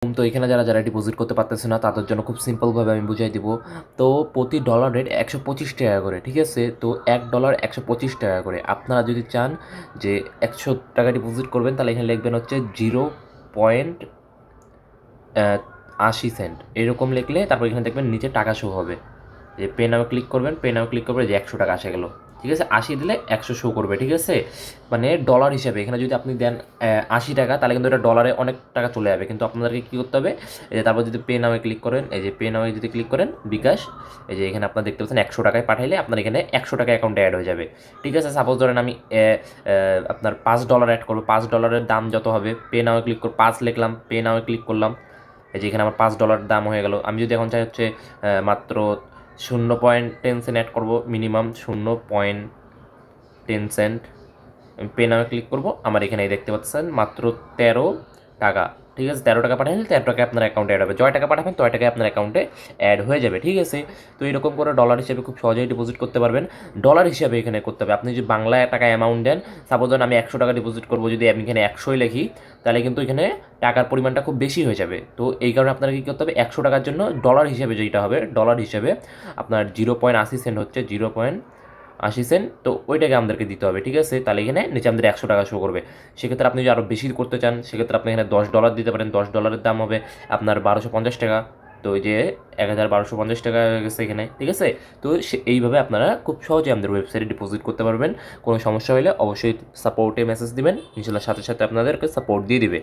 তো এখানে যারা যারা ডিপোজিট করতে পারতেছে না তাদের জন্য খুব সিম্পলভাবে আমি বুঝাই দিব। তো প্রতি ডলার রেট 125 টাকা করে, ঠিক আছে? তো $1 125 টাকা করে। আপনারা যদি চান যে 100 টাকা ডিপোজিট করবেন তাহলে এখানে লিখবেন হচ্ছে 0.80 সেন্ট এরকম লিখলে তারপর এখানে দেখবেন নিচে টাকা শো হবে। যে পে নাও ক্লিক করবেন, পে নাও ক্লিক করবে যে 100 টাকা আসে গেল, ঠিক আছে? 80 দিলে 100 শো করবে, ঠিক আছে? মানে ডলার হিসাবে এখানে যদি আপনি দেন 80 টাকা তাহলে কিন্তু এটা ডলারে অনেক টাকা চলে যাবে। কিন্তু আপনাদেরকে কী করতে হবে, এই যে তারপর যদি পে নামে ক্লিক করেন, এই যে পে নামে যদি ক্লিক করেন বিকাশ, এই যে এখানে আপনার দেখতে পাচ্ছেন 100 টাকায় পাঠাইলে আপনার এখানে 100 টাকা অ্যাকাউন্টে অ্যাড হয়ে যাবে, ঠিক আছে? সাপোজ ধরেন আমি আপনার $5 অ্যাড করবো, $5 দাম যত হবে পে নামে ক্লিক করে 5 লিখলাম, পে নামে ক্লিক করলাম, এই যে এখানে আমার $5 দাম হয়ে গেল। আমি যদি এখন চাই হচ্ছে মাত্র 0.10 সেন্ট অ্যাড করবো, মিনিমাম 0.10 সেন্ট, আমি পে নামে ক্লিক করবো, আমার এখানে দেখতে পাচ্ছেন মাত্র 13 টাকা, ঠিক আছে? 13 টাকা পাঠালে 13 টাকা আপনার অ্যাকাউন্টে অ্যাড হবে, যয় টাকা পাঠাবেন তয় টাকায় আপনার অ্যাকাউন্টে অ্যাড হয়ে যাবে, ঠিক আছে? তো এরকম করে ডলার হিসেবে খুব সহজেই ডিপোজিট করতে পারবেন। ডলার হিসাবে এখানে করতে হবে, আপনি যদি বাংলা টাকা অ্যামাউন্ট দেন, সাপোজ ধরেন আমি 100 টাকা ডিপোজিট করবো, যদি আমি এখানে 100ই লিখি তাহলে কিন্তু এখানে টাকার পরিমাণটা খুব বেশি হয়ে যাবে। তো এই কারণে আপনাকে কী করতে হবে, 100 টাকার জন্য ডলার হিসেবে যেটা হবে, ডলার হিসেবে আপনার 0.80 সেন্ট হচ্ছে 0.80 সেন্ট, তো ওইটাকে আমাদেরকে দিতে হবে, ঠিক আছে? তাহলে এখানে নিচে আমাদের 100 টাকা শো করবে। সেক্ষেত্রে আপনি যদি আরও বেশি করতে চান সেক্ষেত্রে আপনি এখানে $10 দিতে পারেন, $10 দাম হবে আপনার 1250 টাকা। তো এই যে 1250 টাকা হয়ে গেছে এখানে, ঠিক আছে? তো এইভাবে আপনারা খুব সহজে আমাদের ওয়েবসাইটে ডিপোজিট করতে পারবেন। কোনো সমস্যা হলে অবশ্যই সাপোর্টে মেসেজ দিবেন, ইনশাল্লাহ সাথে সাথে আপনাদেরকে সাপোর্ট দিয়ে দিবে।